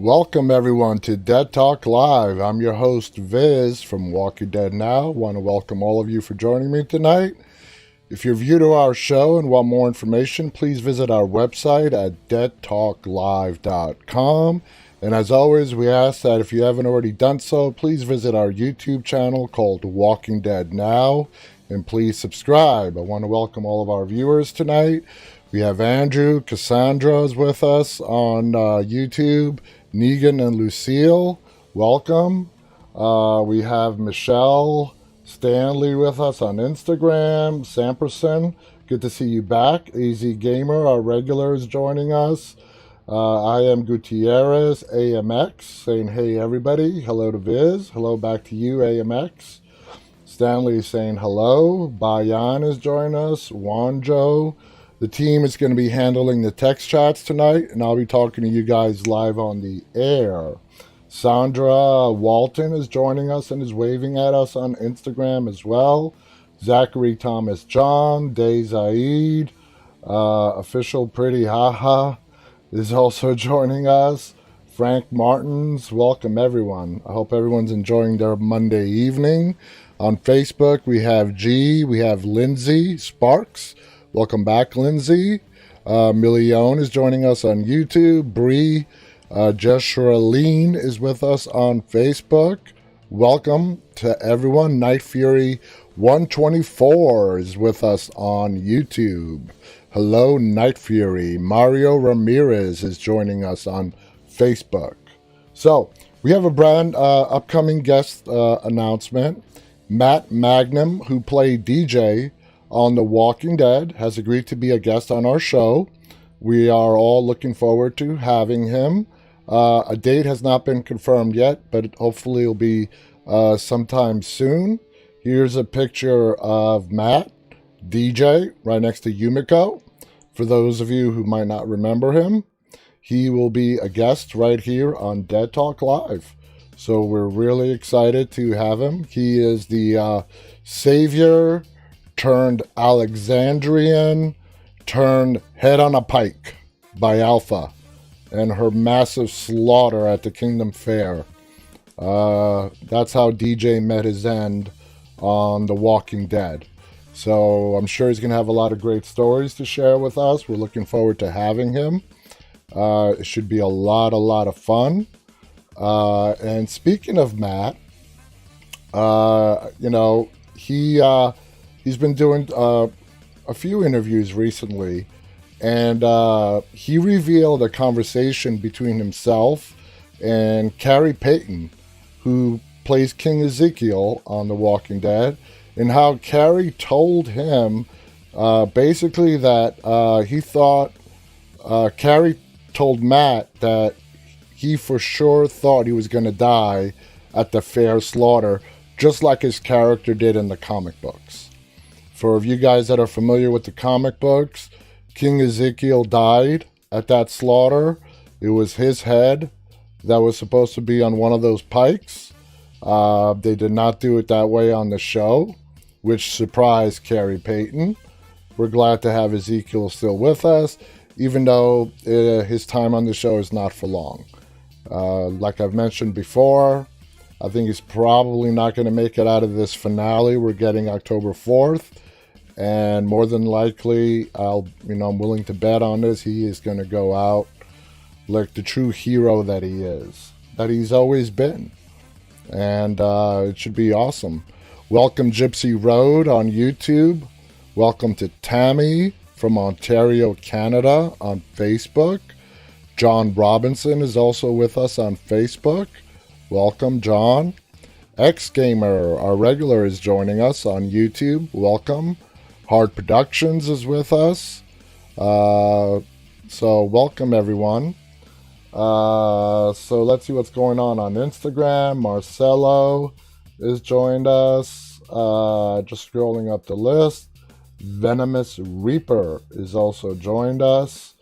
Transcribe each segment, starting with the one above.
Welcome everyone to Dead Talk Live. I'm your host Viz from Walking Dead Now. Want to welcome all of you for joining me tonight. If you're new to our show and want more information, please visit our website at deadtalklive.com. And as always, we ask that if you haven't already done so, please visit our YouTube channel called Walking Dead Now. And please subscribe. I want to welcome all of our viewers tonight. We have Andrew, Cassandra is with us on YouTube. Negan and Lucille, welcome. We have Michelle Stanley with us on Instagram. Samperson, good to see you back. AZ Gamer, our regular, is joining us. I am Gutierrez, AMX, saying hey everybody. Hello to Viz. Hello back to you, AMX. Stanley is saying hello. Bayan is joining us. Wanjo. The team is going to be handling the text chats tonight, and I'll be talking to you guys live on the air. Sandra Walton is joining us and is waving at us on Instagram as well. Zachary Thomas John, Day Zaid, Official Pretty Haha is also joining us. Frank Martins, welcome everyone. I hope everyone's enjoying their Monday evening. On Facebook, we have G, we have Lindsay Sparks. Welcome back, Lindsay. Million is joining us on YouTube. Bree Jesraleen is with us on Facebook. Welcome to everyone. Night Fury 124 is with us on YouTube. Hello, Night Fury. Mario Ramirez is joining us on Facebook. So, we have a brand upcoming guest announcement. Matt Magnum, who played DJ on The Walking Dead, has agreed to be a guest on our show. We are all looking forward to having him. A date has not been confirmed yet, but hopefully it'll be sometime soon. Here's a picture of Matt, DJ, right next to Yumiko. For those of you who might not remember him, he will be a guest right here on Dead Talk Live. So we're really excited to have him. He is the savior turned Alexandrian, turned head on a pike by Alpha and her massive slaughter at the Kingdom Fair. That's how DJ met his end on The Walking Dead. So I'm sure he's going to have a lot of great stories to share with us. We're looking forward to having him. It should be a lot of fun. And speaking of Matt, he's been doing a few interviews recently, and he revealed a conversation between himself and Carrie Payton, who plays King Ezekiel on The Walking Dead, and how Carrie told him basically that he thought Carrie told Matt that he for sure thought he was going to die at the fair slaughter, just like his character did in the comic books. For you guys that are familiar with the comic books, King Ezekiel died at that slaughter. It was his head that was supposed to be on one of those pikes. They did not do it that way on the show, which surprised Carrie Payton. We're glad to have Ezekiel still with us, even though his time on the show is not for long. Like I've mentioned before, I think he's probably not going to make it out of this finale we're getting October 4th. And more than likely, I'm willing to bet on this, he is going to go out like the true hero that he is, that he's always been. And it should be awesome. Welcome Gypsy Road on YouTube. Welcome to Tammy from Ontario, Canada on Facebook. John Robinson is also with us on Facebook. Welcome, John. X-Gamer, our regular, is joining us on YouTube. Welcome. Hard Productions is with us. So welcome, everyone. So let's see what's going on Instagram. Marcelo is joined us. Just scrolling up the list. Venomous Reaper is also joined us.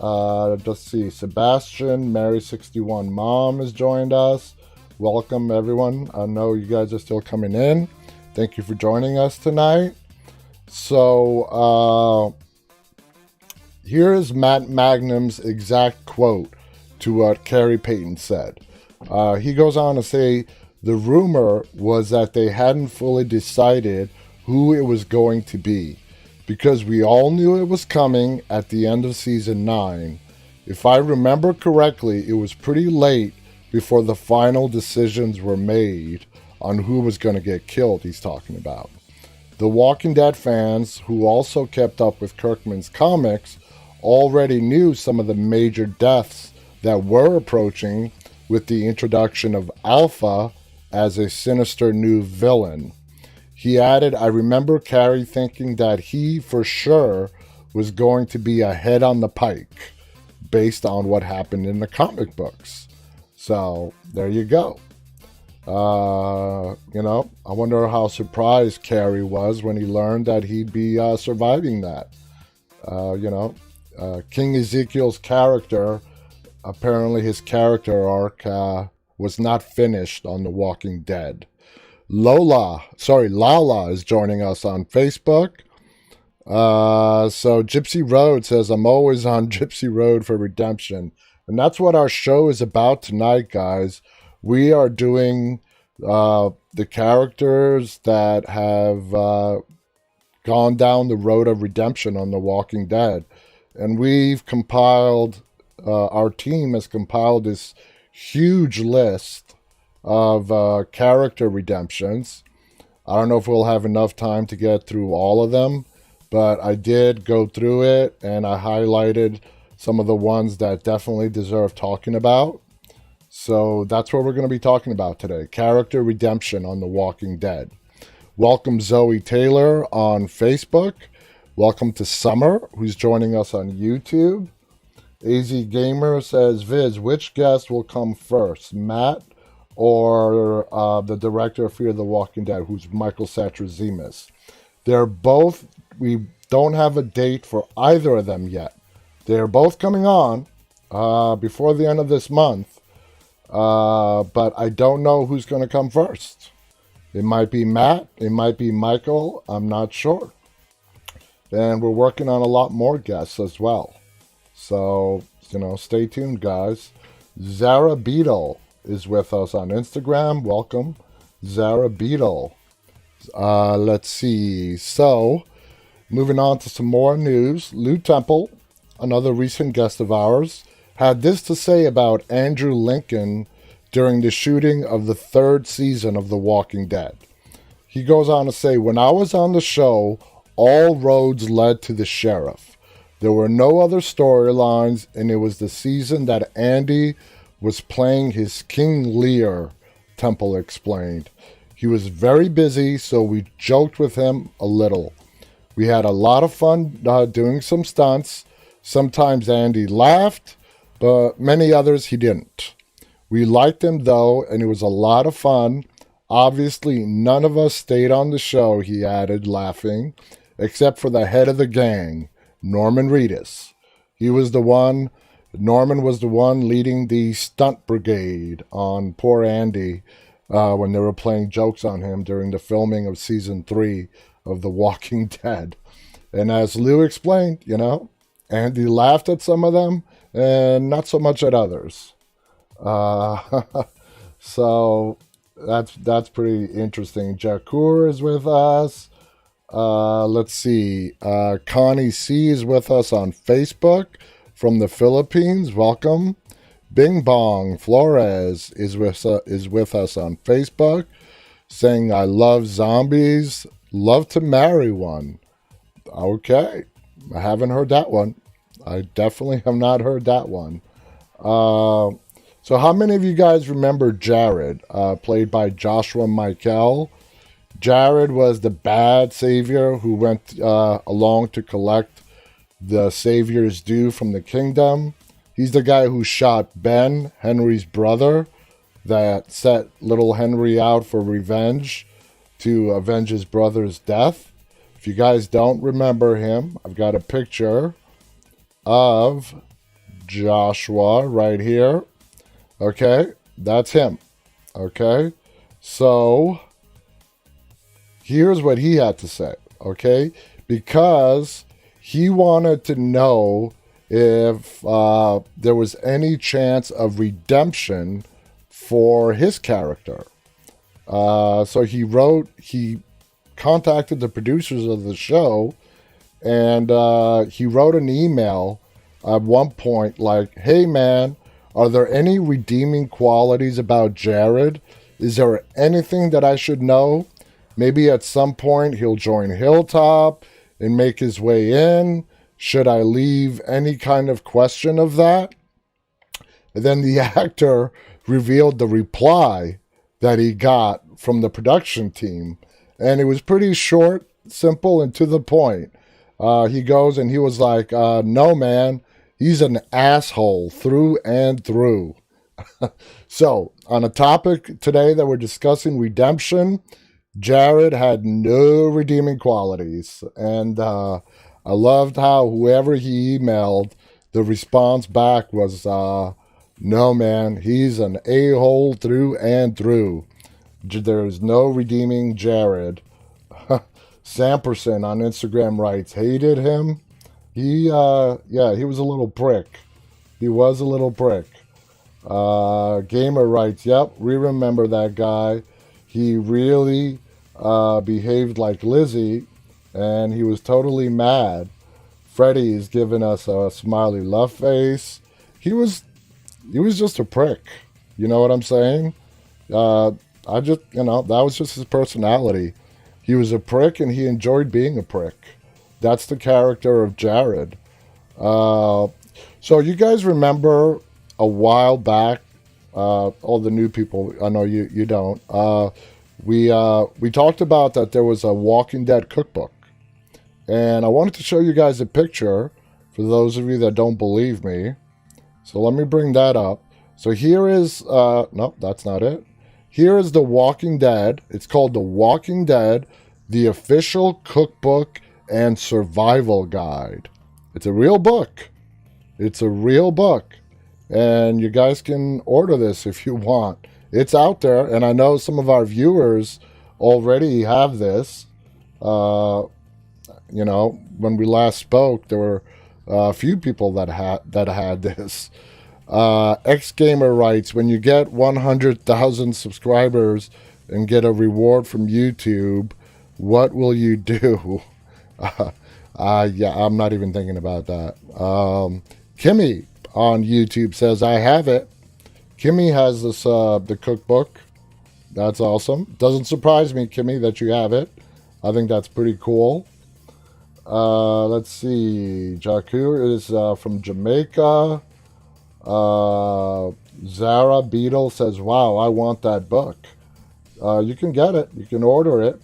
Let's see. Sebastian, Mary61 Mom has joined us. Welcome, everyone. I know you guys are still coming in. Thank you for joining us tonight. So, here is Matt Magnum's exact quote to what Carrie Payton said. He goes on to say the rumor was that they hadn't fully decided who it was going to be, because we all knew it was coming at the end of season 9. If I remember correctly, it was pretty late before the final decisions were made on who was going to get killed, he's talking about. The Walking Dead fans, who also kept up with Kirkman's comics, already knew some of the major deaths that were approaching with the introduction of Alpha as a sinister new villain. He added, I remember Carrie thinking that he, for sure, was going to be ahead on the pike, based on what happened in the comic books. So, there you go. I wonder how surprised Carrie was when he learned that he'd be surviving that. King Ezekiel's character, apparently his character arc was not finished on The Walking Dead. Lala is joining us on Facebook. So Gypsy Road says, I'm always on Gypsy Road for redemption. And that's what our show is about tonight, guys. We are doing the characters that have gone down the road of redemption on The Walking Dead. And we've compiled, our team has compiled this huge list of character redemptions. I don't know if we'll have enough time to get through all of them, but I did go through it and I highlighted some of the ones that definitely deserve talking about. So that's what we're going to be talking about today. Character redemption on The Walking Dead. Welcome Zoe Taylor on Facebook. Welcome to Summer, who's joining us on YouTube. AZ Gamer says, Viz, which guest will come first, Matt or the director of Fear the Walking Dead, who's Michael Satrazemis? They're both, we don't have a date for either of them yet. They're both coming on before the end of this month, but I don't know who's going to come first. It might be Matt, it might be Michael, I'm not sure. And we're working on a lot more guests as well. So, stay tuned, guys. Zara Beetle is with us on Instagram. Welcome, Zara Beetle. Let's see. So, moving on to some more news. Lou Temple, another recent guest of ours, had this to say about Andrew Lincoln during the shooting of the 3rd season of The Walking Dead. He goes on to say, when I was on the show, all roads led to the sheriff. There were no other storylines, and it was the season that Andy was playing his King Lear, Temple explained. He was very busy, so we joked with him a little. We had a lot of fun doing some stunts. Sometimes Andy laughed, but many others he didn't. We liked him, though, and it was a lot of fun. Obviously, none of us stayed on the show, he added, laughing, except for the head of the gang, Norman Reedus. Norman was the one leading the stunt brigade on poor Andy when they were playing jokes on him during the filming of season 3 of The Walking Dead. And as Lou explained, Andy laughed at some of them and not so much at others. So that's pretty interesting. Jakur is with us. Let's see. Connie C is with us on Facebook from the Philippines. Welcome. Bing Bong Flores is with us on Facebook, saying, I love zombies. Love to marry one. Okay. I haven't heard that one. I definitely have not heard that one. So how many of you guys remember Jared, played by Joshua Michael? Jared was the bad savior who went along to collect the savior's due from the kingdom. He's the guy who shot Ben, Henry's brother, that set little Henry out for revenge to avenge his brother's death. If you guys don't remember him, I've got a picture of Joshua right here. Okay, that's him. Okay, so here's what he had to say, okay? Because he wanted to know if there was any chance of redemption for his character. So he contacted the producers of the show, and he wrote an email at one point like, "Hey man, are there any redeeming qualities about Jared? Is there anything that I should know? Maybe at some point he'll join Hilltop and make his way in. Should I leave any kind of question of that?" And then the actor revealed the reply that he got from the production team. And it was pretty short, simple, and to the point. He goes and he was like, "No, man, he's an asshole through and through." So, on a topic today that we're discussing, redemption, Jared had no redeeming qualities. And I loved how whoever he emailed, the response back was, "No, man, he's an a-hole through and through. There's no redeeming Jared." Samperson on Instagram writes, "Hated him. He was a little prick. He was a little prick." Gamer writes, "Yep, we remember that guy. He really behaved like Lizzie, and he was totally mad." Freddie is giving us a smiley love face. He was just a prick. You know what I'm saying? That was just his personality. He was a prick, and he enjoyed being a prick. That's the character of Jared. So you guys remember a while back, all the new people, I know you don't, we talked about that there was a Walking Dead cookbook. And I wanted to show you guys a picture for those of you that don't believe me. So let me bring that up. So here is, nope, that's not it. Here is The Walking Dead. It's called The Walking Dead, the official cookbook and survival guide. It's a real book. It's a real book. And you guys can order this if you want. It's out there, and I know some of our viewers already have this. When we last spoke, there were a few people that had this. X Gamer writes, "When you get 100,000 subscribers and get a reward from YouTube, what will you do?" I'm not even thinking about that. Kimmy on YouTube says, "I have it." Kimmy has this the cookbook. That's awesome. Doesn't surprise me, Kimmy, that you have it. I think that's pretty cool. Let's see. Jaku is from Jamaica. Zara Beetle says, "Wow, I want that book." You can get it. You can order it.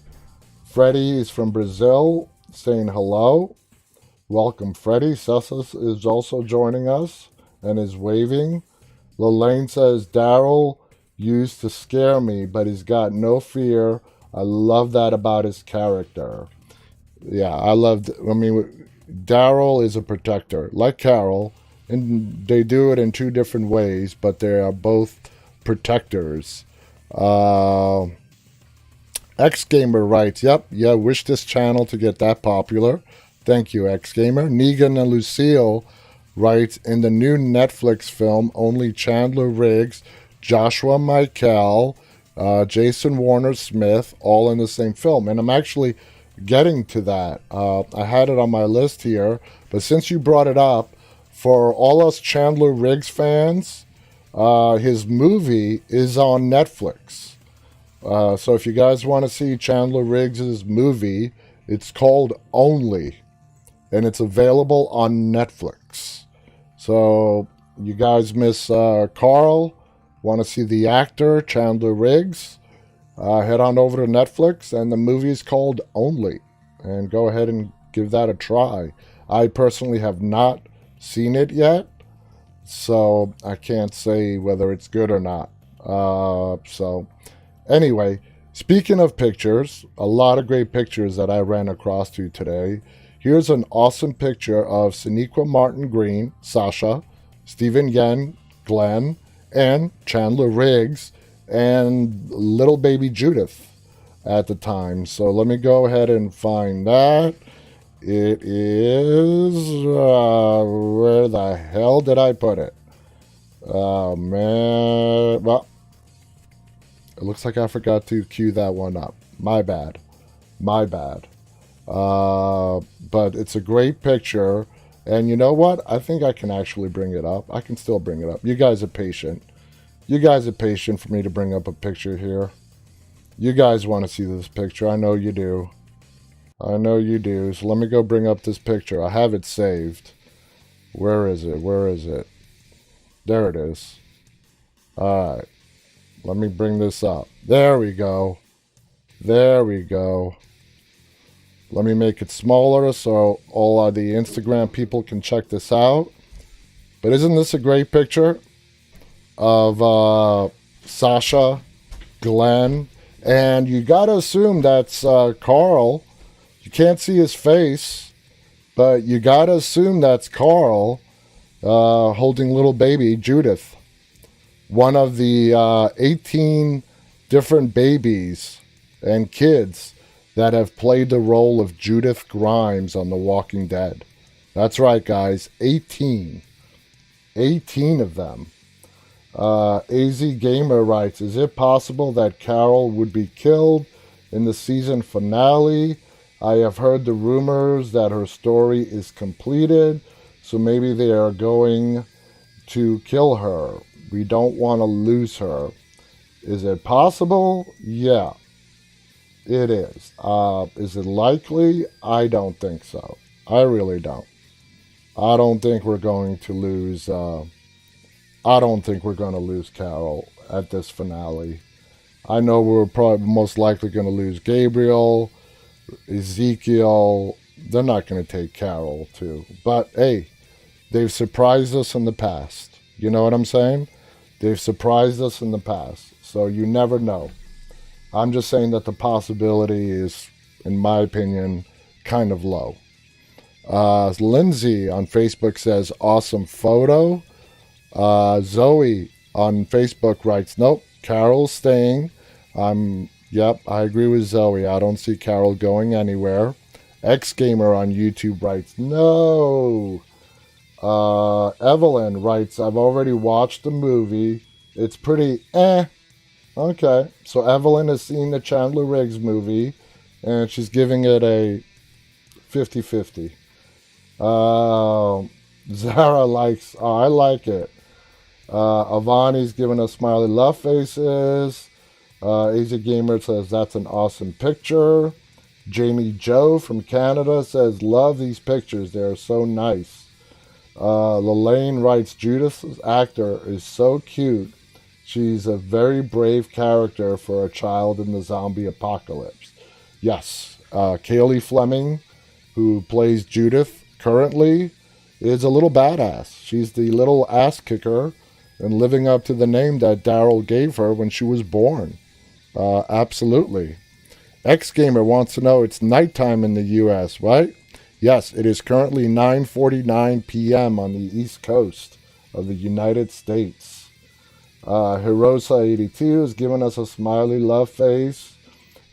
Freddie is from Brazil saying hello. Welcome, Freddie. Cessus is also joining us and is waving. Lelaine says, "Daryl used to scare me, but he's got no fear. I love that about his character." Yeah, Daryl is a protector, like Carol, and they do it in two different ways, but they are both protectors. X-Gamer writes, "Yep, yeah, wish this channel to get that popular." Thank you, X-Gamer. Negan and Lucille writes, "In the new Netflix film, only Chandler Riggs, Joshua Michael, Jason Warner-Smith, all in the same film." And I'm actually getting to that. I had it on my list here, but since you brought it up, for all us Chandler Riggs fans, his movie is on Netflix. So if you guys want to see Chandler Riggs' movie, it's called Only, and it's available on Netflix. So you guys miss Carl, want to see the actor Chandler Riggs, head on over to Netflix, and the movie is called Only, and go ahead and give that a try. I personally have not seen it yet, so I can't say whether it's good or not. So anyway, speaking of pictures, a lot of great pictures that I ran across to today. Here's an awesome picture of Sonequa Martin Green, Sasha, Stephen Yen, Glenn, and Chandler Riggs, and little baby Judith at the time. So let me go ahead and find that. It is... where the hell did I put it? Oh, man. Well, it looks like I forgot to cue that one up. My bad. My bad. But it's a great picture. And you know what? I think I can actually bring it up. I can still bring it up. You guys are patient. You guys are patient for me to bring up a picture here. You guys want to see this picture. I know you do. I know you do. So let me go bring up this picture. I have it saved. Where is it? Where is it? There it is. All right. Let me bring this up. There we go. There we go. Let me make it smaller so all of the Instagram people can check this out. But isn't this a great picture of Sasha, Glenn, and you gotta assume that's Carl. You can't see his face, but you gotta assume that's Carl holding little baby Judith, one of the 18 different babies and kids that have played the role of Judith Grimes on The Walking Dead. That's right, guys, 18 of them. AZ Gamer writes, is it possible that Carol would be killed in the season finale? I have heard the rumors that her story is completed, so maybe they are going to kill her. We don't want to lose her. Is it possible? Yeah, it is. Is it likely? I don't think so. I really don't. I don't think we're going to lose... I don't think we're going to lose Carol at this finale. I know we're probably most likely going to lose Gabriel, Ezekiel. They're not going to take Carol too. But hey, they've surprised us in the past. You know what I'm saying? They've surprised us in the past. So you never know. I'm just saying that the possibility is, in my opinion, kind of low. Lindsay on Facebook says, awesome photo. Zoe on Facebook writes, nope, Carol's staying. Yep, I agree with Zoe. I don't see Carol going anywhere. X-Gamer on YouTube writes, no. Evelyn writes, I've already watched the movie. It's pretty Okay, so Evelyn has seen the Chandler Riggs movie, and she's giving it a 50-50. Zara likes, I like it. Avani's giving us smiley love faces. Asia Gamer says that's an awesome picture. Jamie Joe from Canada says, love these pictures. They're so nice. Lelaine writes, Judith's actor is so cute. She's a very brave character for a child in the zombie apocalypse. Yes, Kaylee Fleming, who plays Judith currently, is a little badass. She's the little ass kicker and living up to the name that Daryl gave her when she was born. Absolutely. X-Gamer wants to know, it's nighttime in the U.S., right? Yes, it is currently 9:49 p.m. on the East Coast of the United States. Hirosa82 is giving us a smiley love face.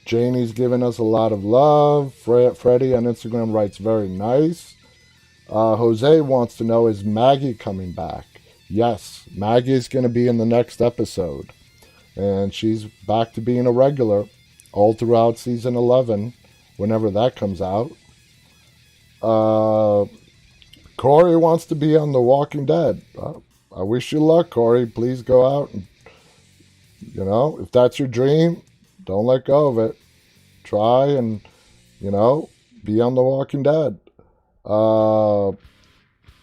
Janie's giving us a lot of love. Freddie on Instagram writes, very nice. Jose wants to know, is Maggie coming back? Yes, Maggie is going to be in the next episode. And she's back to being a regular all throughout season 11, whenever that comes out. Corey wants to be on The Walking Dead. I wish you luck, Corey. Please go out and, if that's your dream, don't let go of it. Try and, be on The Walking Dead. I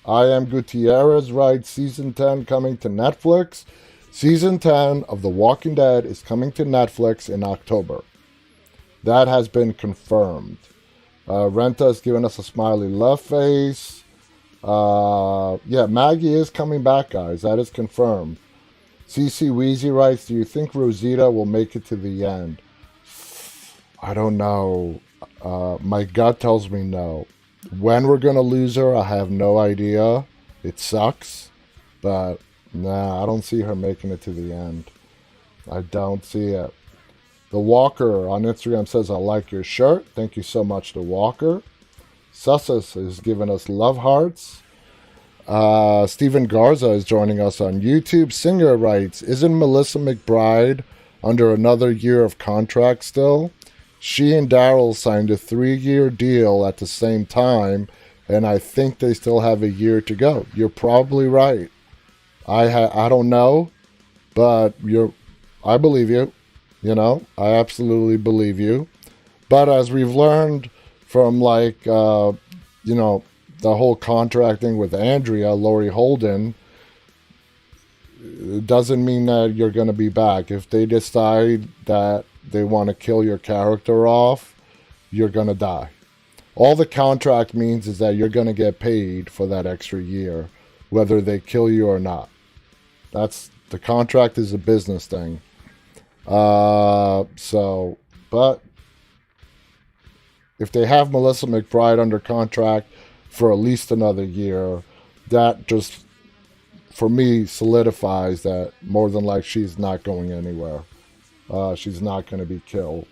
Am Gutierrez writes, Season 10 coming to Netflix. Season 10 of The Walking Dead is coming to Netflix in October. That has been confirmed. Renta is giving us a smiley love face. Yeah, Maggie is coming back, guys. That is confirmed. CC Weezy writes, do you think Rosita will make it to the end? I don't know. My gut tells me no. When we're going to lose her, I have no idea. It sucks. But, nah, I don't see her making it to the end. I don't see it. The Walker on Instagram says, I like your shirt. Thank you so much, The Walker. Sussus is giving us love hearts. Stephen Garza is joining us on YouTube. Singer writes, isn't Melissa McBride under another year of contract still? She and Daryl signed a 3-year deal at the same time, and I think they still have a year to go. You're probably right. I don't know, but I believe you. I absolutely believe you. But as we've learned from the whole contracting with Andrea, Laurie Holden, it doesn't mean that you're going to be back. If they decide that they want to kill your character off, you're going to die. All the contract means is that you're going to get paid for that extra year, whether they kill you or not. The contract is a business thing. But if they have Melissa McBride under contract for at least another year, that just, for me, solidifies that more than likely she's not going anywhere. She's not going to be killed.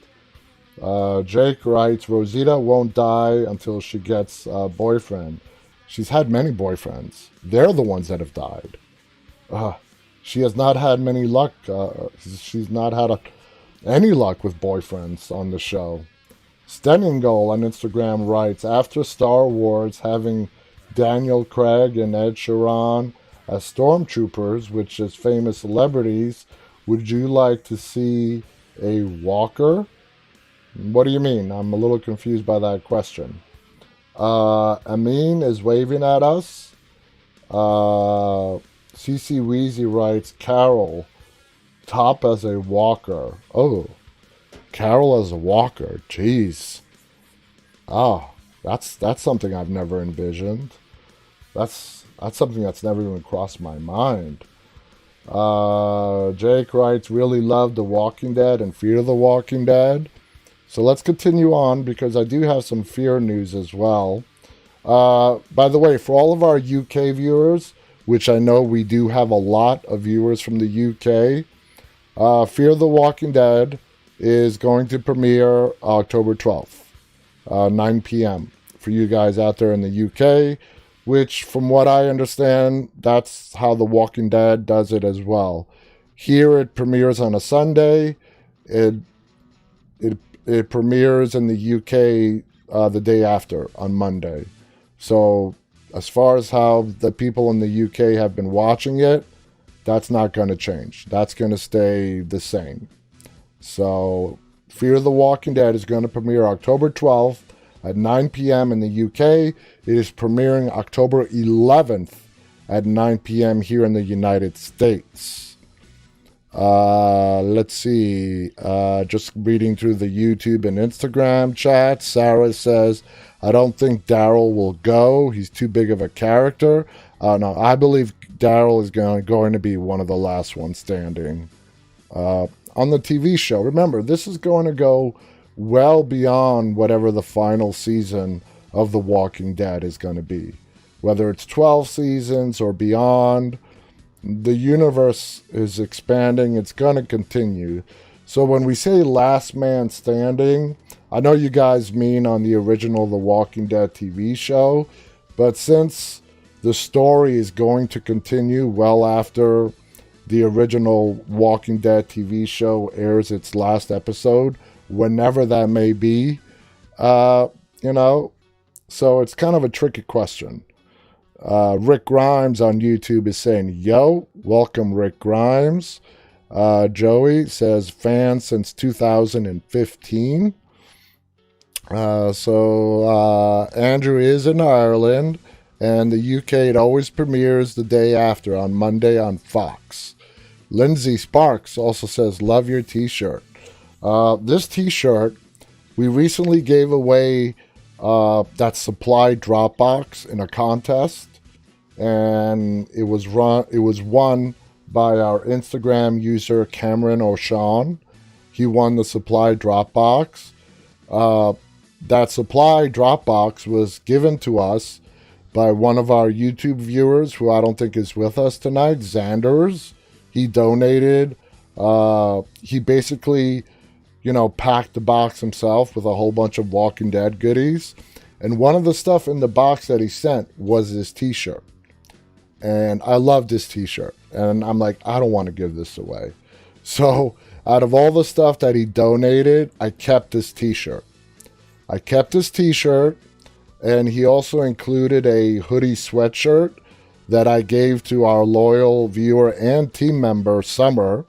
Jake writes, Rosita won't die until she gets a boyfriend. She's had many boyfriends. They're the ones that have died. She has not had many luck. She's not had any luck with boyfriends on the show. Steningol on Instagram writes, after Star Wars having Daniel Craig and Ed Sheeran as stormtroopers, which is famous celebrities, would you like to see a walker? What do you mean? I'm a little confused by that question. Amin is waving at us. CC Weezy writes, Carol, top as a walker. Oh, Carol as a walker. Jeez. That's something I've never envisioned. That's something that's never even crossed my mind. Jake writes, really love The Walking Dead and Fear the Walking Dead. So let's continue on because I do have some Fear news as well. By the way, for all of our UK viewers, which I know we do have a lot of viewers from the UK, Fear the Walking Dead is going to premiere October 12th, 9 p.m. for you guys out there in the UK, which from what I understand, that's how The Walking Dead does it as well. Here it premieres on a Sunday. It premieres in the UK the day after, on Monday. So as far as how the people in the UK have been watching it, that's not going to change. That's going to stay the same. So Fear the Walking Dead is going to premiere October 12th at 9 p.m. in the UK. It is premiering October 11th at 9 p.m. here in the United States. Let's see. Just reading through the YouTube and Instagram chat. Sarah says, I don't think Daryl will go. He's too big of a character. No, I believe Daryl is going to be one of the last ones standing. On the TV show, remember, this is going to go well beyond whatever the final season of The Walking Dead is going to be. Whether it's 12 seasons or beyond, the universe is expanding. It's going to continue. So when we say last man standing, I know you guys mean on the original The Walking Dead TV show, but since the story is going to continue well after the original Walking Dead TV show airs its last episode, whenever that may be, so it's kind of a tricky question. Rick Grimes on YouTube is saying, yo, welcome Rick Grimes. Joey says, fan since 2015. Andrew is in Ireland, and the UK, it always premieres the day after, on Monday on Fox. Lindsay Sparks also says, love your t-shirt. This t-shirt, we recently gave away that supply Dropbox in a contest, and it was won by our Instagram user Cameron O'Shawn. He won the supply Dropbox. That supply Dropbox was given to us by one of our YouTube viewers who I don't think is with us tonight, Xanders. He donated. He basically, packed the box himself with a whole bunch of Walking Dead goodies. And one of the stuff in the box that he sent was this t-shirt. And I love this t-shirt. And I'm like, I don't want to give this away. So out of all the stuff that he donated, I kept this t-shirt. And he also included a hoodie sweatshirt that I gave to our loyal viewer and team member, Summer.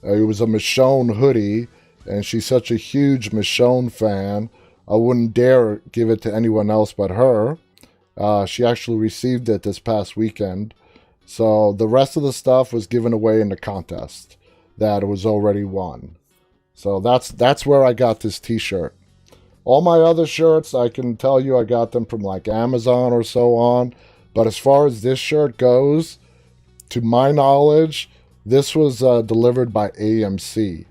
It was a Michonne hoodie, and she's such a huge Michonne fan. I wouldn't dare give it to anyone else but her. She actually received it this past weekend. So the rest of the stuff was given away in the contest that was already won. So that's where I got this t-shirt. All my other shirts, I can tell you I got them from like Amazon or so on. But as far as this shirt goes, to my knowledge, this was delivered by AMC.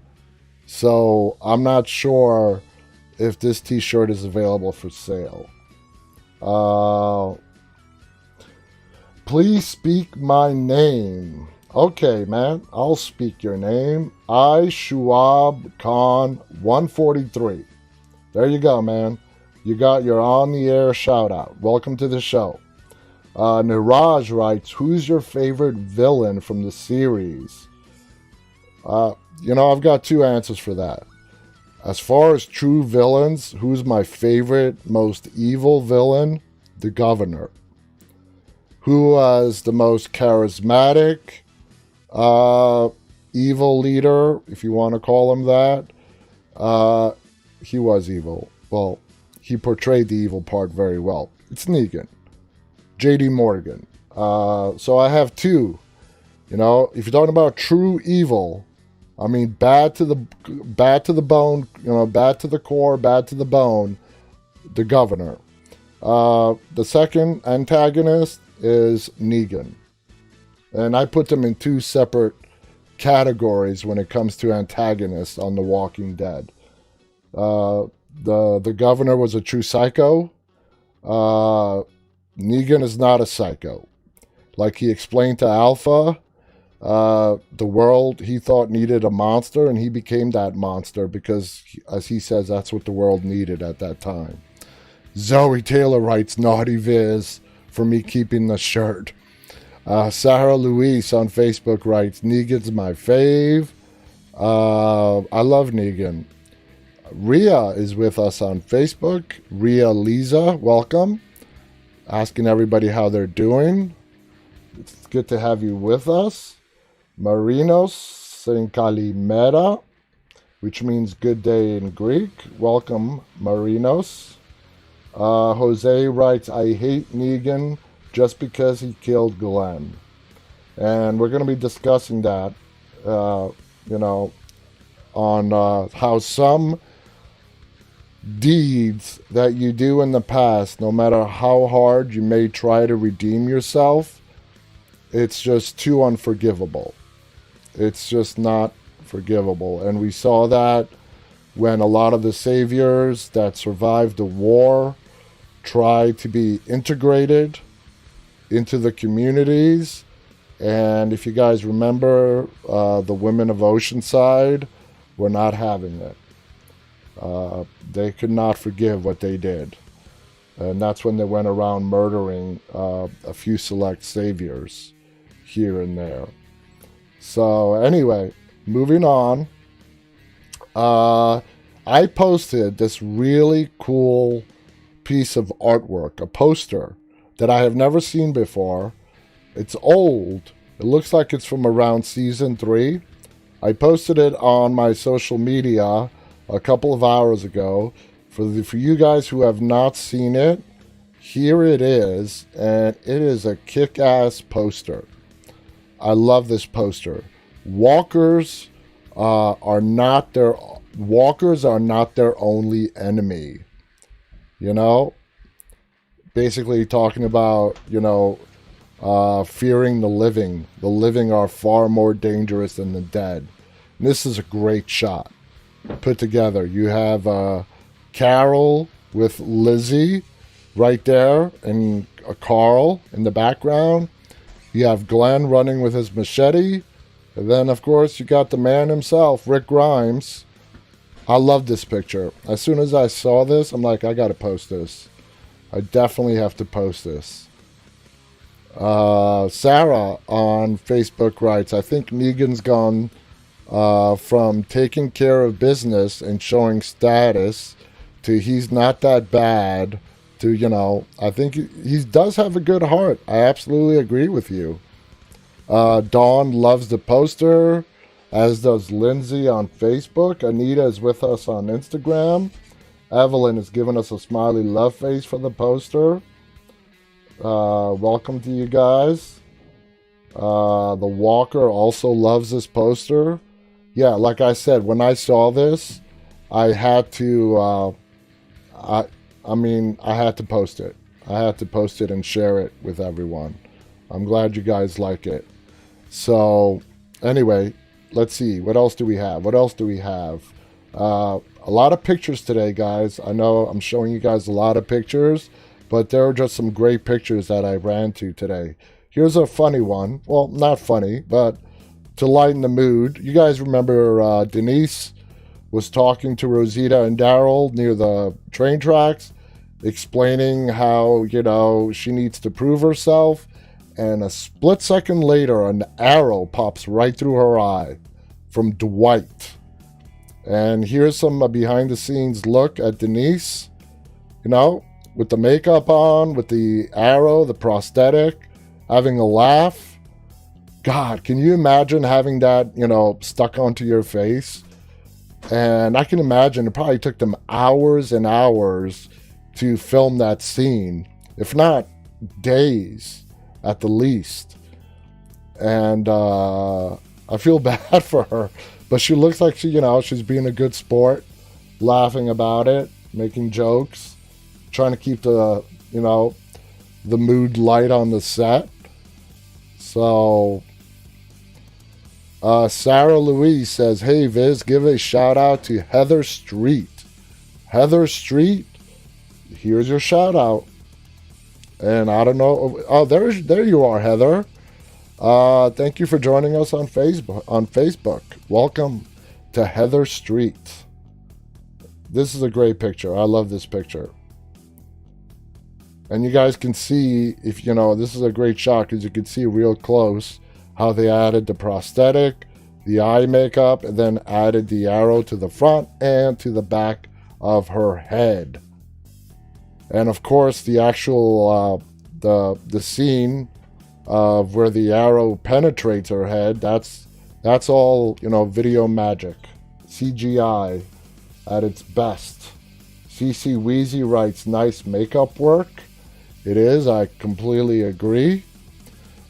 So I'm not sure if this t-shirt is available for sale. Please speak my name. Okay, man, I'll speak your name. Shuab Khan 143. There you go, man. You got your on-the-air shout-out. Welcome to the show. Niraj writes, who's your favorite villain from the series? I've got two answers for that. As far as true villains, who's my favorite, most evil villain? The Governor. Who was the most charismatic, evil leader, if you want to call him that? He was evil. Well, he portrayed the evil part very well. It's Negan. J.D. Morgan. So I have two. If you're talking about true evil, I mean bad to the bone, bad to the core, bad to the bone, the Governor. The second antagonist is Negan. And I put them in two separate categories when it comes to antagonists on The Walking Dead. The Governor was a true psycho. Negan is not a psycho. Like he explained to Alpha, the world he thought needed a monster, and he became that monster because, as he says, that's what the world needed at that time. Zoe Taylor writes, naughty Viz, for me keeping the shirt. Sarah Louise on Facebook writes, Negan's my fave. I love Negan. Ria is with us on Facebook. Ria Lisa, welcome. Asking everybody how they're doing. It's good to have you with us. Marinos saying Kalimera, which means good day in Greek. Welcome, Marinos. Jose writes, I hate Negan just because he killed Glenn. And we're going to be discussing that, on how some deeds that you do in the past, no matter how hard you may try to redeem yourself, it's just too unforgivable. It's just not forgivable. And we saw that when a lot of the saviors that survived the war tried to be integrated into the communities. And if you guys remember, the women of Oceanside were not having it. They could not forgive what they did. And that's when they went around murdering a few select saviors here and there. So anyway, moving on. I posted this really cool piece of artwork, a poster that I have never seen before. It's old. It looks like it's from around season 3. I posted it on my social media a couple of hours ago. For you guys who have not seen it, here it is, and it is a kick-ass poster. I love this poster. Walkers are not their only enemy. Basically talking about, fearing the living. The living are far more dangerous than the dead. And this is a great shot put together. You have Carol with Lizzie right there, and Carl in the background. You have Glenn running with his machete. And then, of course, you got the man himself, Rick Grimes. I love this picture. As soon as I saw this, I'm like, I got to post this. I definitely have to post this. Sarah on Facebook writes, I think Negan's gone from taking care of business and showing status to he's not that bad to, I think he does have a good heart. I absolutely agree with you. Dawn loves the poster, as does Lindsay on Facebook. Anita is with us on Instagram. Evelyn has given us a smiley love face for the poster. Welcome to you guys. The Walker also loves this poster. Yeah, like I said, when I saw this, I had to, I had to post it. I had to post it and share it with everyone. I'm glad you guys like it. So, anyway, let's see. What else do we have? A lot of pictures today, guys. I know I'm showing you guys a lot of pictures, but there are just some great pictures that I ran to today. Here's a funny one. Well, not funny, but to lighten the mood. You guys remember Denise was talking to Rosita and Daryl near the train tracks, explaining how, she needs to prove herself. And a split second later, an arrow pops right through her eye from Dwight. And here's some behind-the-scenes look at Denise, with the makeup on, with the arrow, the prosthetic, having a laugh. God, can you imagine having that, stuck onto your face? And I can imagine it probably took them hours and hours to film that scene, if not days at the least. And I feel bad for her, but she looks like she's being a good sport, laughing about it, making jokes, trying to keep the mood light on the set. So Sarah Louise says, hey Viz, give a shout out to Heather Street. Heather Street, here's your shout out. And I don't know. Oh, there you are, Heather. Thank you for joining us on Facebook. Welcome to Heather Street. This is a great picture. I love this picture. And you guys can see, if this is a great shot because you can see real close how they added the prosthetic, the eye makeup, and then added the arrow to the front and to the back of her head. And of course, the actual the scene of where the arrow penetrates her head, that's all video magic, CGI at its best. CC Wheezy writes, nice makeup work. It is. I completely agree.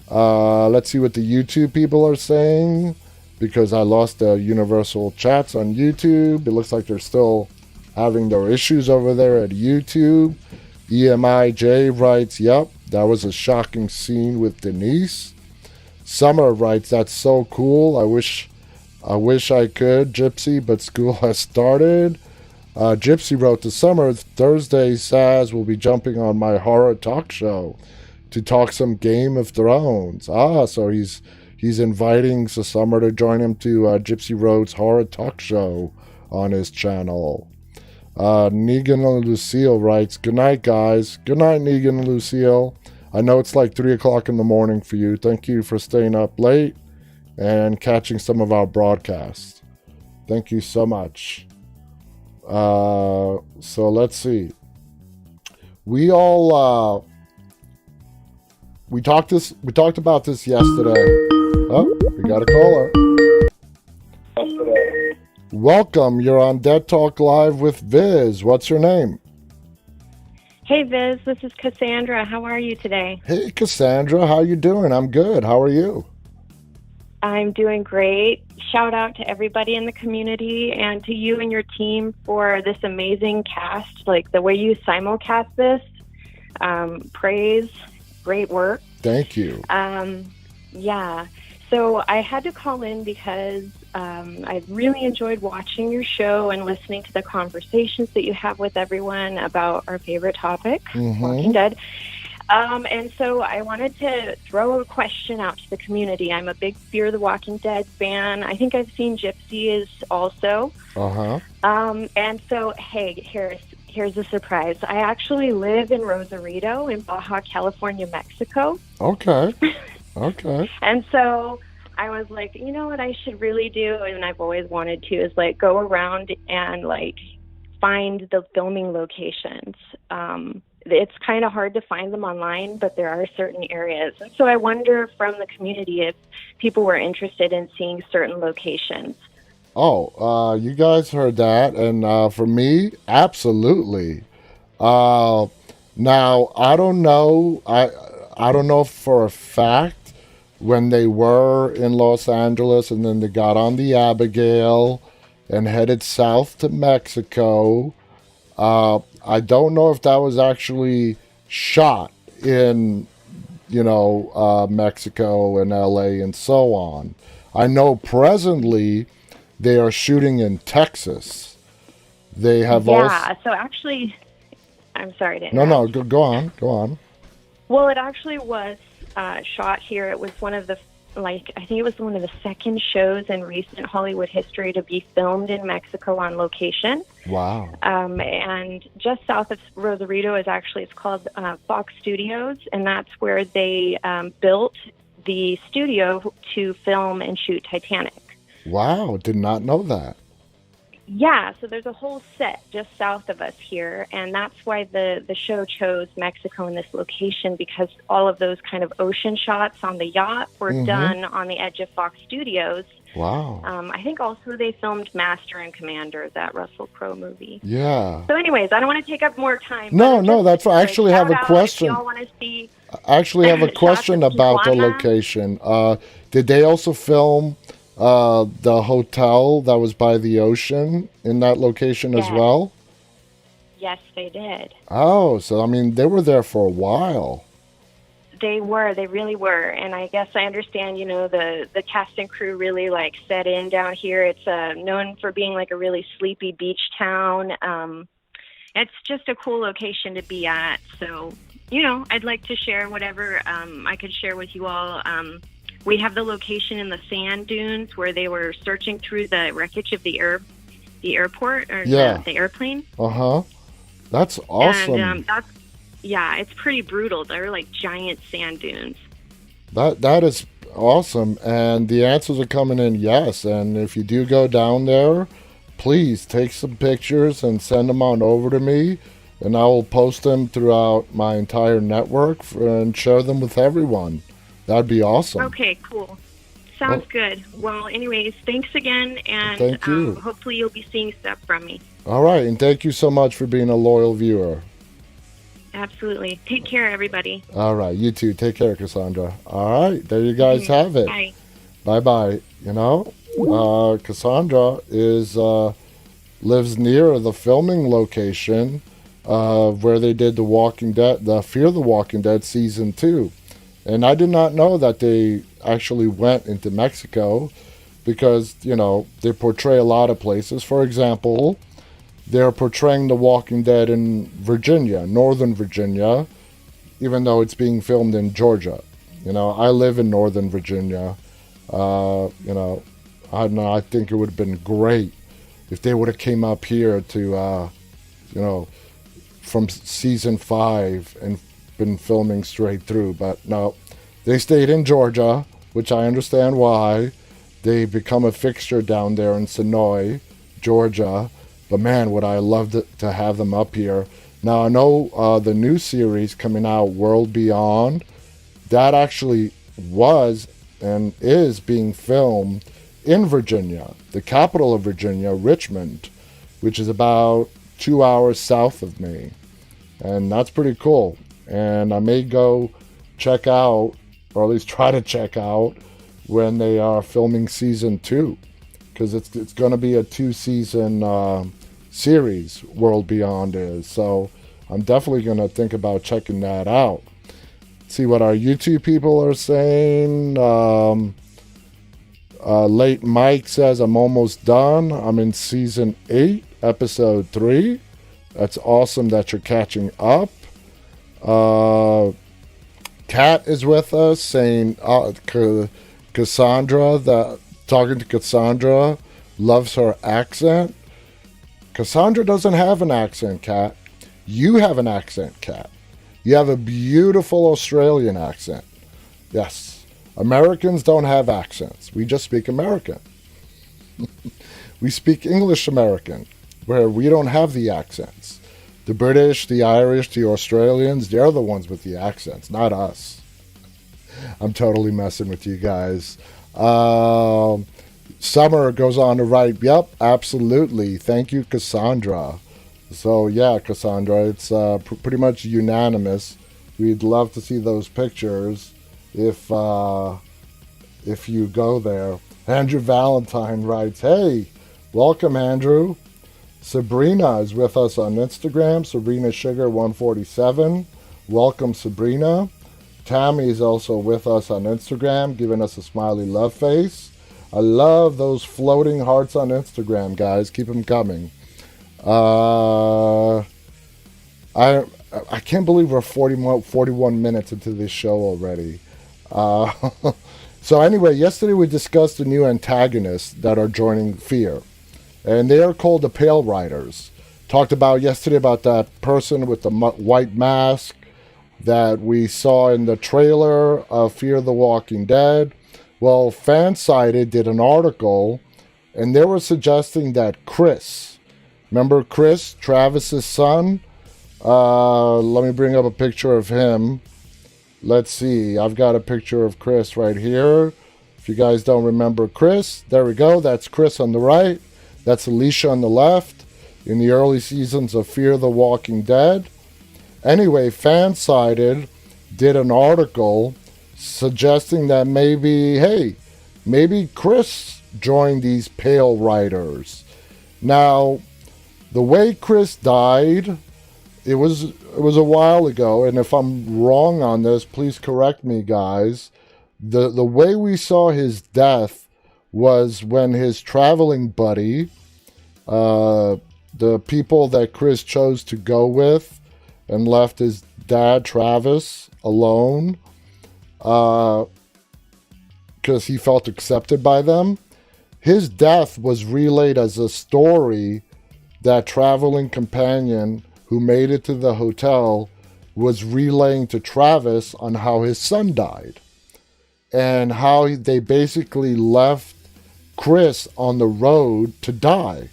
Let's see what the YouTube people are saying, because I lost the universal chats on YouTube. It looks like they're still having their issues over there at YouTube. EMIJ writes, yep, that was a shocking scene with Denise. Summer writes, that's so cool. I wish I could, Gypsy, but school has started. Gypsy wrote to Summer, Thursday Saz will be jumping on my horror talk show to talk some Game of Thrones. So he's inviting Summer to join him to Gypsy Road's horror talk show on his channel. Negan and Lucille writes, good night, guys. Good night, Negan and Lucille. I know it's like 3 o'clock in the morning for you. Thank you for staying up late and catching some of our broadcasts. Thank you so much. So let's see. We talked about this yesterday. Oh, we got a caller. Welcome, you're on Dead Talk Live with Viz. What's your name? Hey Viz, this is Cassandra. How are you today? Hey Cassandra, how you doing? I'm good. How are you? I'm doing great. Shout out to everybody in the community and to you and your team for this amazing cast. Like the way you simulcast this. Praise. Great work. Thank you. Yeah. So I had to call in because I really enjoyed watching your show and listening to the conversations that you have with everyone about our favorite topic, Walking Dead. And so I wanted to throw a question out to the community. I'm a big Fear the Walking Dead fan. I think I've seen Gypsy is also. And so, hey, here's a surprise. I actually live in Rosarito in Baja California, Mexico. Okay. Okay. And so I was like, you know what I should really do, and I've always wanted to, is like go around and like find the filming locations. It's kind of hard to find them online, but there are certain areas. And so I wonder from the community if people were interested in seeing certain locations. Oh, you guys heard that. And for me, absolutely. Now, I don't know. I don't know for a fact when they were in Los Angeles and then they got on the Abigail and headed south to Mexico. I don't know if that was actually shot in, Mexico and LA and so on. I know presently they are shooting in Texas. They have Yeah, so actually, I'm sorry to No, interrupt. go on, go on. Well, it actually was shot here. It was one of the, I think it was one of the second shows in recent Hollywood history to be filmed in Mexico on location. Wow. And just south of Rosarito it's called Fox Studios, and that's where they built the studio to film and shoot Titanic. Wow, did not know that. Yeah, so there's a whole set just south of us here, and that's why the show chose Mexico in this location, because all of those kind of ocean shots on the yacht were done on the edge of Fox Studios. Wow. I think also they filmed Master and Commander, that Russell Crowe movie. Yeah. So anyways, I don't want to take up more time. No, that's fine. I actually have a question. If y'all want to see I actually have a question about the location. Did they also film the hotel that was by the ocean in that location as well? Yes, they did. Oh, so I mean, they were there for a while. They really were. And I guess I understand, the cast and crew really like set in down here. It's known for being like a really sleepy beach town. It's just a cool location to be at. So, I'd like to share whatever I could share with you all. We have the location in the sand dunes where they were searching through the wreckage of the airport or the airplane. That's awesome. And it's pretty brutal. They're like giant sand dunes. That is awesome. And the answers are coming in yes. And if you do go down there, please take some pictures and send them on over to me. And I will post them throughout my entire network and share them with everyone. That'd be awesome. Okay, cool. Sounds good. Well, anyways, thanks again, and thank you. Hopefully you'll be seeing stuff from me. All right, and thank you so much for being a loyal viewer. Absolutely. Take care, everybody. All right, you too. Take care, Cassandra. All right, there you guys have it. Bye. Bye-bye. Cassandra lives near the filming location where they did The Walking Dead, the Fear the Walking Dead Season 2. And I did not know that they actually went into Mexico because, they portray a lot of places. For example, they're portraying The Walking Dead in Virginia, Northern Virginia, even though it's being filmed in Georgia. I live in Northern Virginia. I don't know, I think it would have been great if they would have came up here to, from season 5 and been filming straight through, but no, they stayed in Georgia, which I understand why. They become a fixture down there in Sonoy, Georgia, but man, would I love to have them up here. Now I know the new series coming out, World Beyond, that actually was and is being filmed in Virginia, the capital of Virginia, Richmond, which is about 2 hours south of me, and that's pretty cool. And I may go check out, or at least try to check out, when they are filming season 2, because it's going to be a 2-season series, World Beyond is. So I'm definitely going to think about checking that out. See what our YouTube people are saying. Late Mike says, I'm almost done. I'm in season 8, episode 3. That's awesome that you're catching up. Kat is with us saying Cassandra, talking to Cassandra, loves her accent. Cassandra doesn't have an accent, Kat. You have an accent, Kat. You have a beautiful Australian accent. Yes. Americans don't have accents. We just speak American. We speak English American, where we don't have the accents. The British, the Irish, the Australians, they're the ones with the accents, not us. I'm totally messing with you guys. Summer goes on to write, yep, absolutely. Thank you, Cassandra. So, yeah, Cassandra, it's pretty much unanimous. We'd love to see those pictures if you go there. Andrew Valentine writes, hey, welcome, Andrew. Sabrina is with us on Instagram, Sabrina Sugar 147. Welcome, Sabrina. Tammy is also with us on Instagram, giving us a smiley love face. I love those floating hearts on Instagram, guys. Keep them coming. I can't believe we're 41 minutes into this show already. So anyway, yesterday we discussed the new antagonists that are joining Fear. And they are called the Pale Riders. Talked about yesterday about that person with the white mask that we saw in the trailer of Fear the Walking Dead. Well, Fansided did an article, and they were suggesting that Chris, remember Chris, Travis's son? Let me bring up a picture of him. Let's see. I've got a picture of Chris right here. If you guys don't remember Chris, there we go. That's Chris on the right. That's Alicia on the left in the early seasons of Fear the Walking Dead. Anyway, Fansided did an article suggesting that maybe Chris joined these Pale Riders. Now, the way Chris died, it was a while ago, and if I'm wrong on this, please correct me, guys. The way we saw his death was when his traveling buddy, the people that Chris chose to go with and left his dad, Travis, alone, because he felt accepted by them. His death was relayed as a story that traveling companion who made it to the hotel was relaying to Travis on how his son died and how they basically left Chris on the road to die.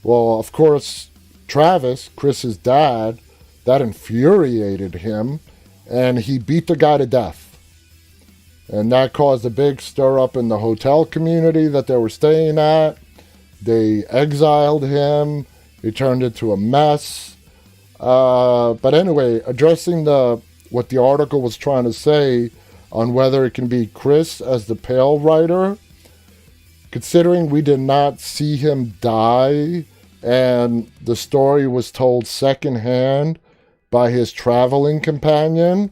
Well, of course, Travis, Chris's dad, that infuriated him, and he beat the guy to death. And that caused a big stir up in the hotel community that they were staying at. They exiled him. It turned into a mess. But anyway, addressing what the article was trying to say on whether it can be Chris as the Pale Rider, considering we did not see him die and the story was told secondhand by his traveling companion,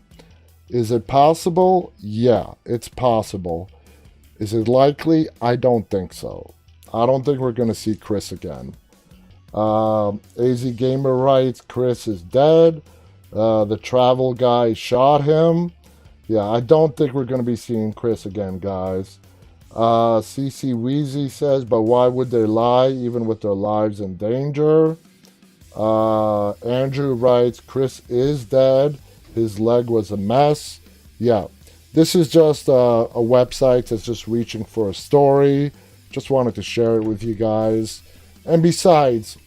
is it possible? Yeah, it's possible. Is it likely? I don't think so. I don't think we're going to see Chris again. AZ Gamer writes, Chris is dead. The travel guy shot him. Yeah, I don't think we're going to be seeing Chris again, guys. CC Wheezy says, but why would they lie even with their lives in danger? Andrew writes, Chris is dead. His leg was a mess. Yeah, this is just a website that's just reaching for a story. Just wanted to share it with you guys. And besides,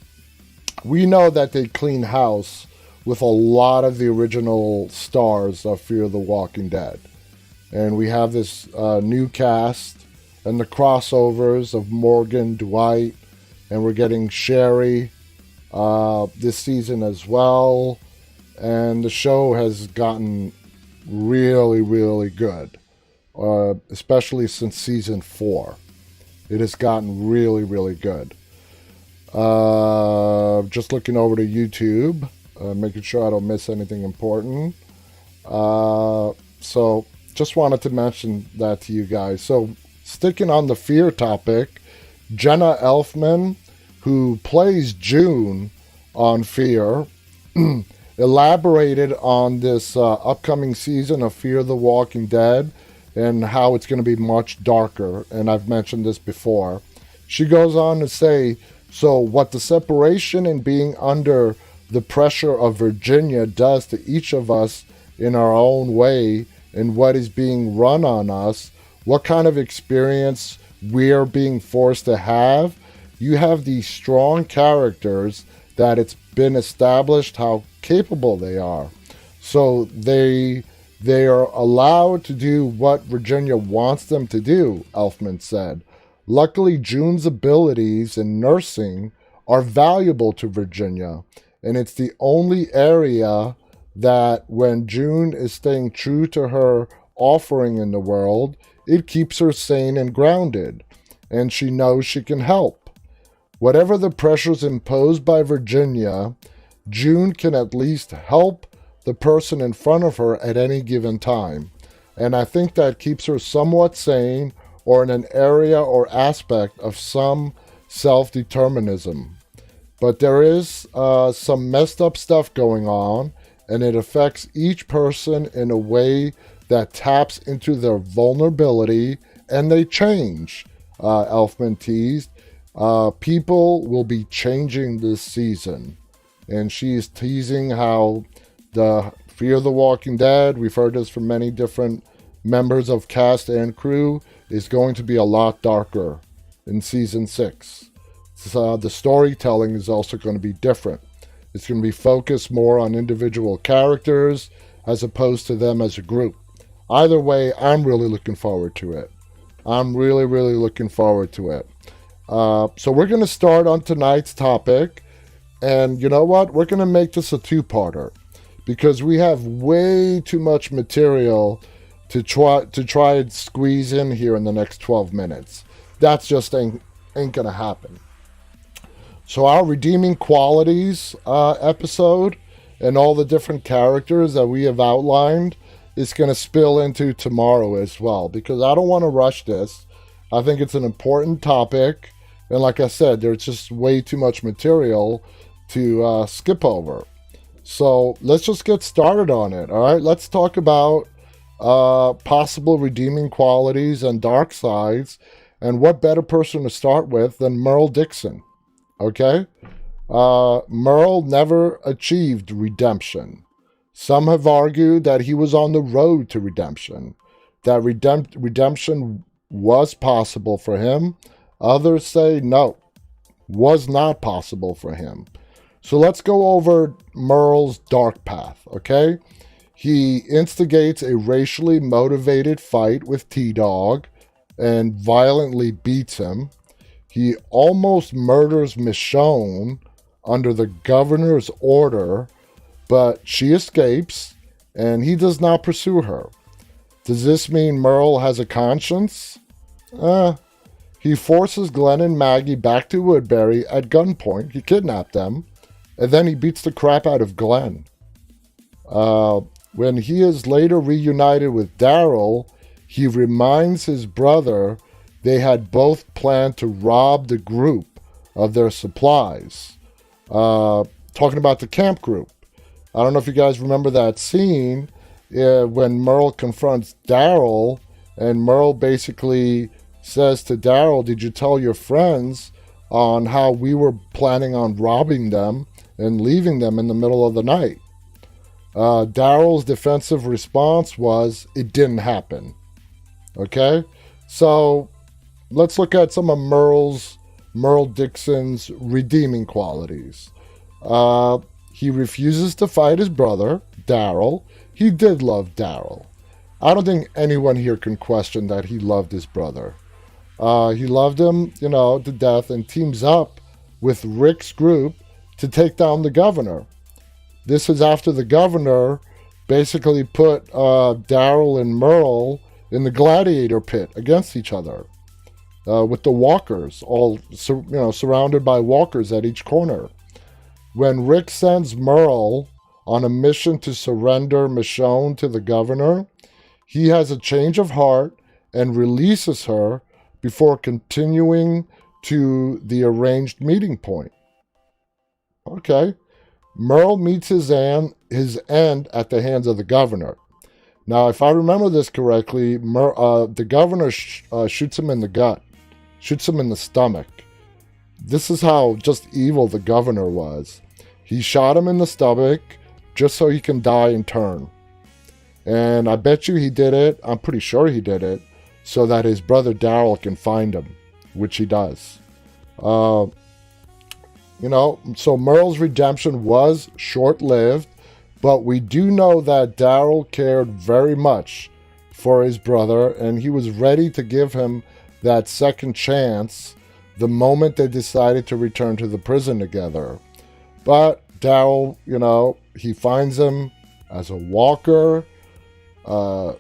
we know that they clean house with a lot of the original stars of Fear the Walking Dead. And we have this new cast and the crossovers of Morgan, Dwight, and we're getting Sherry this season as well. And the show has gotten really, really good, especially since season 4. It has gotten really, really good. Just looking over to YouTube, making sure I don't miss anything important. So just wanted to mention that to you guys. So sticking on the Fear topic, Jenna Elfman, who plays June on Fear, elaborated on this upcoming season of Fear the Walking Dead and how it's going to be much darker. And I've mentioned this before. She goes on to say, so what the separation and being under the pressure of Virginia does to each of us in our own way and what is being run on us, what kind of experience we're being forced to have. You have these strong characters that it's been established how capable they are. So they are allowed to do what Virginia wants them to do, Elfman said. Luckily, June's abilities in nursing are valuable to Virginia, and it's the only area that when June is staying true to her offering in the world, it keeps her sane and grounded, and she knows she can help. Whatever the pressures imposed by Virginia, June can at least help the person in front of her at any given time. And I think that keeps her somewhat sane or in an area or aspect of some self-determinism. But there is some messed up stuff going on, and it affects each person in a way that taps into their vulnerability, and they change, Elfman teased. People will be changing this season. And she's teasing how the Fear the Walking Dead, we've heard this from many different members of cast and crew, is going to be a lot darker in season 6. So, the storytelling is also going to be different. It's going to be focused more on individual characters as opposed to them as a group. Either way, I'm really looking forward to it. I'm really, really looking forward to it. So we're going to start on tonight's topic. And you know what? We're going to make this a two-parter, because we have way too much material to try and squeeze in here in the next 12 minutes. That's just ain't going to happen. So our redeeming qualities episode and all the different characters that we have outlined is going to spill into tomorrow as well, because I don't want to rush this. I think it's an important topic. And like I said, there's just way too much material to skip over. So let's just get started on it. All right, let's talk about possible redeeming qualities and dark sides. And what better person to start with than Merle Dixon? Okay? Merle never achieved redemption. Some have argued that he was on the road to redemption, that redemption was possible for him. Others say no, was not possible for him. So let's go over Merle's dark path, okay? He instigates a racially motivated fight with T-Dog and violently beats him. He almost murders Michonne under the governor's order, but she escapes, and he does not pursue her. Does this mean Merle has a conscience? He forces Glenn and Maggie back to Woodbury at gunpoint. He kidnapped them, and then he beats the crap out of Glenn. When he is later reunited with Daryl, he reminds his brother they had both planned to rob the group of their supplies. Talking about the camp group. I don't know if you guys remember that scene when Merle confronts Daryl, and Merle basically says to Daryl, did you tell your friends on how we were planning on robbing them and leaving them in the middle of the night? Daryl's defensive response was, it didn't happen. Okay? So let's look at some of Merle Dixon's redeeming qualities. He refuses to fight his brother, Daryl. He did love Daryl. I don't think anyone here can question that he loved his brother. He loved him, to death, and teams up with Rick's group to take down the governor. This is after the governor basically put Daryl and Merle in the gladiator pit against each other, with the walkers, all surrounded by walkers at each corner. When Rick sends Merle on a mission to surrender Michonne to the governor, he has a change of heart and releases her before continuing to the arranged meeting point. Okay. Merle meets his end at the hands of the governor. Now, if I remember this correctly, the governor shoots him in the gut, shoots him in the stomach. This is how just evil the governor was. He shot him in the stomach just so he can die in turn. And I bet you he did it, I'm pretty sure he did it, so that his brother Daryl can find him, which he does. So Merle's redemption was short-lived, but we do know that Daryl cared very much for his brother, and he was ready to give him that second chance the moment they decided to return to the prison together. But Daryl, he finds him as a walker. We all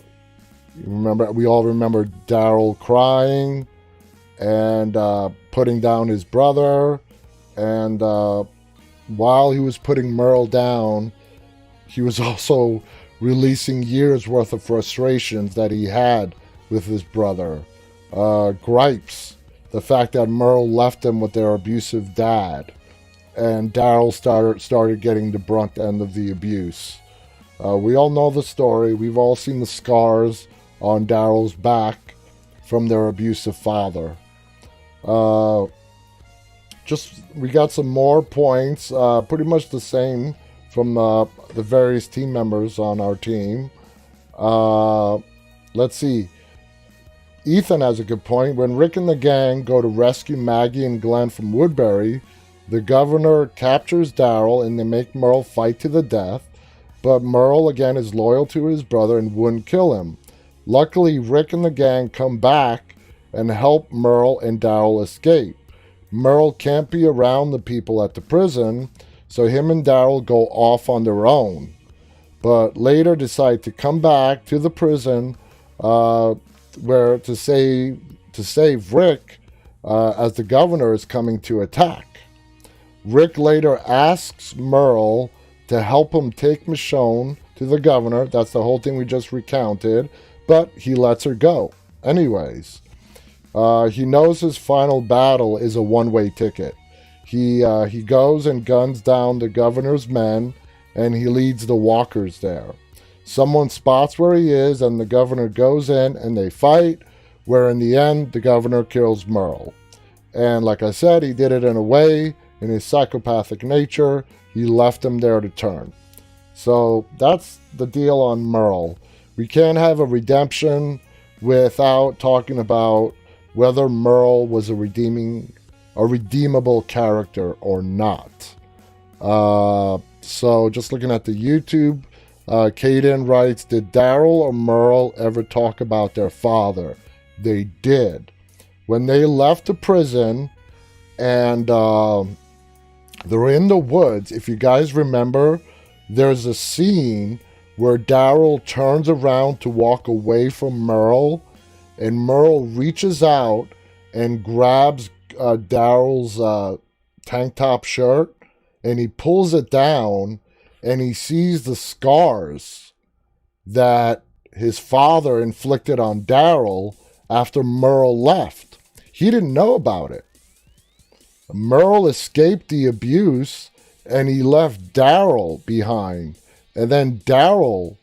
remember Daryl crying and putting down his brother. And while he was putting Merle down, he was also releasing years worth of frustrations that he had with his brother. Gripes. The fact that Merle left him with their abusive dad. And Daryl started getting the brunt end of the abuse. We all know the story. We've all seen the scars on Daryl's back from their abusive father. We got some more points, pretty much the same from the various team members on our team. Let's see. Ethan has a good point. When Rick and the gang go to rescue Maggie and Glenn from Woodbury, the governor captures Daryl and they make Merle fight to the death. But Merle, again, is loyal to his brother and wouldn't kill him. Luckily, Rick and the gang come back and help Merle and Daryl escape. Merle can't be around the people at the prison, so him and Daryl go off on their own. But later decide to come back to the prison where to save Rick as the governor is coming to attack. Rick later asks Merle to help him take Michonne to the governor. That's the whole thing we just recounted. But he lets her go. Anyways, he knows his final battle is a one-way ticket. He goes and guns down the governor's men, and he leads the walkers there. Someone spots where he is, and the governor goes in, and they fight, where in the end, the governor kills Merle. And like I said, he did it in a way, in his psychopathic nature, he left him there to turn. So that's the deal on Merle. We can't have a redemption without talking about whether Merle was a redeemable character or not. So just looking at the YouTube, Caden writes, did Daryl or Merle ever talk about their father? They did. When they left the prison and they're in the woods, if you guys remember, there's a scene where Daryl turns around to walk away from Merle, and Merle reaches out and grabs Daryl's tank top shirt, and he pulls it down, and he sees the scars that his father inflicted on Daryl after Merle left. He didn't know about it. Merle escaped the abuse, and he left Daryl behind. And then Daryl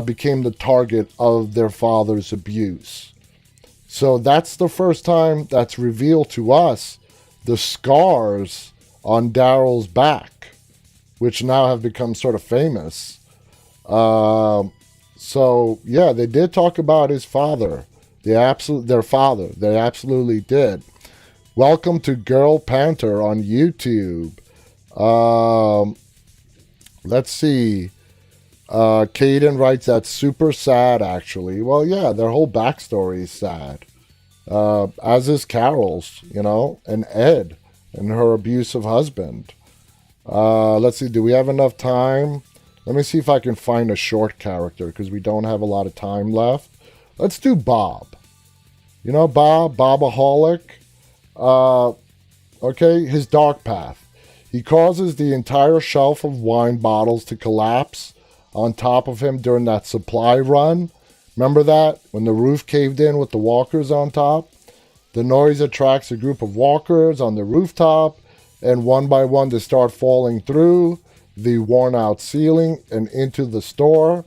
became the target of their father's abuse. So that's the first time that's revealed to us the scars on Daryl's back, which now have become sort of famous. So yeah, they did talk about his father. Their father. They absolutely did. Welcome to Girl Panther on YouTube. Let's see. Caden writes, that's super sad, actually. Well, yeah, their whole backstory is sad. As is Carol's, and Ed and her abusive husband. Let's see, do we have enough time? Let me see if I can find a short character, because we don't have a lot of time left. Let's do Bob. Bobaholic. Okay, his dark path. He causes the entire shelf of wine bottles to collapse on top of him during that supply run. Remember that? When the roof caved in with the walkers on top? The noise attracts a group of walkers on the rooftop, and one by one they start falling through the worn-out ceiling and into the store.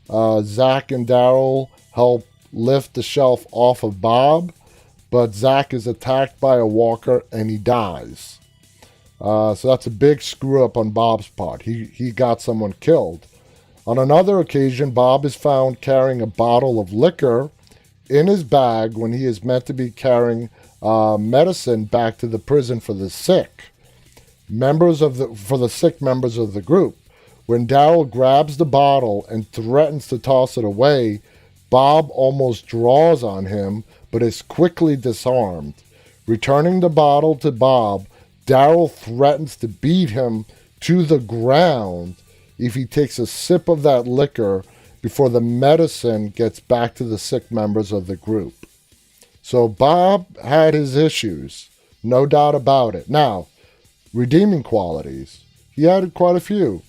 Zach and Daryl help lift the shelf off of Bob, but Zach is attacked by a walker and he dies. So that's a big screw up on Bob's part. He got someone killed. On another occasion, Bob is found carrying a bottle of liquor in his bag when he is meant to be carrying medicine back to the prison for the sick members of the group. When Daryl grabs the bottle and threatens to toss it away, Bob almost draws on him, but is quickly disarmed. Returning the bottle to Bob, Daryl threatens to beat him to the ground if he takes a sip of that liquor before the medicine gets back to the sick members of the group. So Bob had his issues, no doubt about it. Now, redeeming qualities. He had quite a few.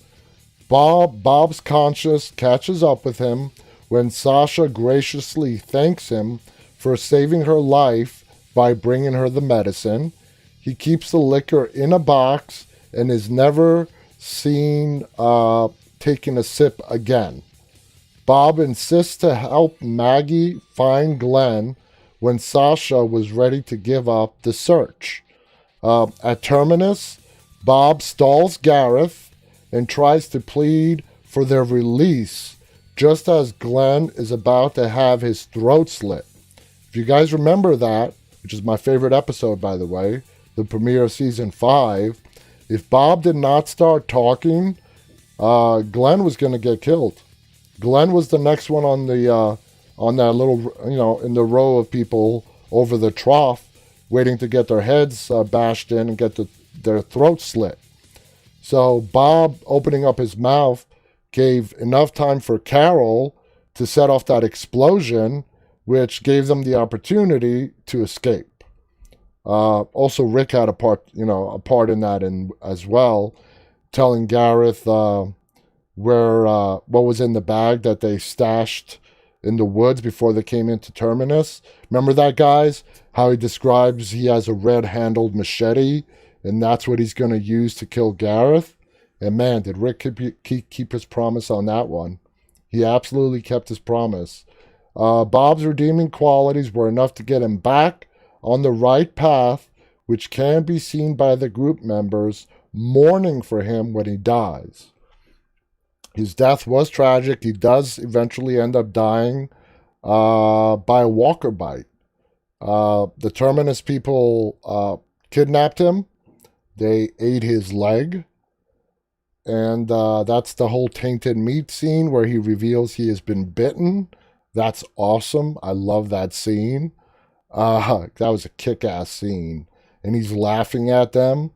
Bob's conscience catches up with him when Sasha graciously thanks him for saving her life by bringing her the medicine. He keeps the liquor in a box and is never seen taking a sip again. Bob insists to help Maggie find Glenn when Sasha was ready to give up the search. At Terminus, Bob stalls Gareth and tries to plead for their release just as Glenn is about to have his throat slit. If you guys remember that, which is my favorite episode, by the way, the premiere of season 5, if Bob did not start talking, Glenn was going to get killed. Glenn was the next one on that little, in the row of people over the trough, waiting to get their heads bashed in and get their throats slit. So Bob opening up his mouth gave enough time for Carol to set off that explosion, which gave them the opportunity to escape. Also, Rick had a part in that as well, telling Gareth what was in the bag that they stashed in the woods before they came into Terminus. Remember that, guys? How he describes he has a red-handled machete, and that's what he's going to use to kill Gareth. And man, did Rick keep his promise on that one. He absolutely kept his promise. Bob's redeeming qualities were enough to get him back on the right path, which can be seen by the group members mourning for him when he dies. His death was tragic. He does eventually end up dying by a walker bite. The Terminus people kidnapped him. They ate his leg. And that's the whole tainted meat scene where he reveals he has been bitten. That's awesome. I love that scene. That was a kick-ass scene. And he's laughing at them.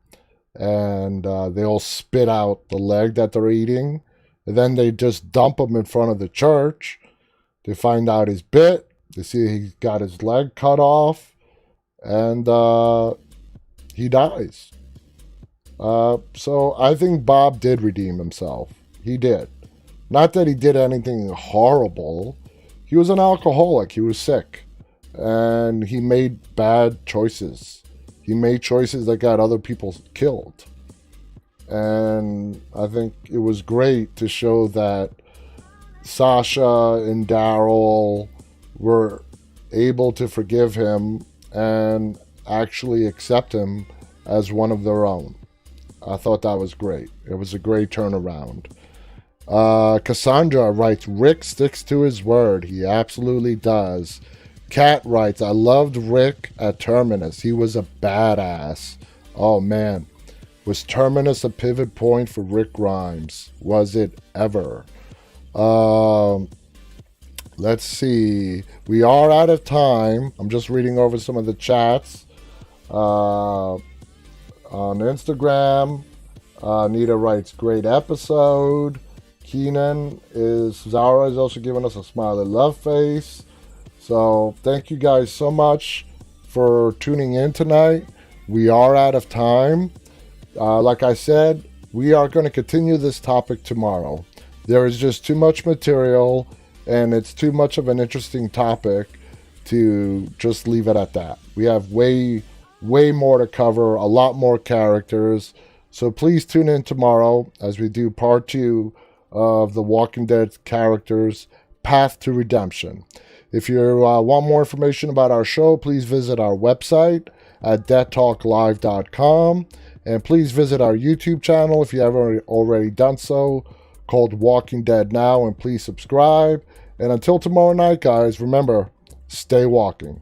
And they all spit out the leg that they're eating. And then they just dump him in front of the church. They find out he's bit. They see he's got his leg cut off. And he dies. So I think Bob did redeem himself. He did. Not that he did anything horrible. He was an alcoholic. He was sick. And he made bad choices. He made choices that got other people killed. And I think it was great to show that Sasha and Daryl were able to forgive him and actually accept him as one of their own. I thought that was great. It was a great turnaround. Cassandra writes, Rick sticks to his word. He absolutely does. Kat writes, I loved Rick at Terminus. He was a badass. Oh, man. Was Terminus a pivot point for Rick Grimes? Was it ever? Let's see. We are out of time. I'm just reading over some of the chats. On Instagram, Nita writes, great episode. Zara is also giving us a smiley love face. So thank you guys so much for tuning in tonight. We are out of time. Like I said, we are going to continue this topic tomorrow. There is just too much material, and it's too much of an interesting topic to just leave it at that. We have way more to cover, a lot more characters. So please tune in tomorrow as we do part 2 of The Walking Dead characters, Path to Redemption. If you want more information about our show, please visit our website at deadtalklive.com. And please visit our YouTube channel if you haven't already done so, called Walking Dead Now, and please subscribe. And until tomorrow night, guys, remember, stay walking.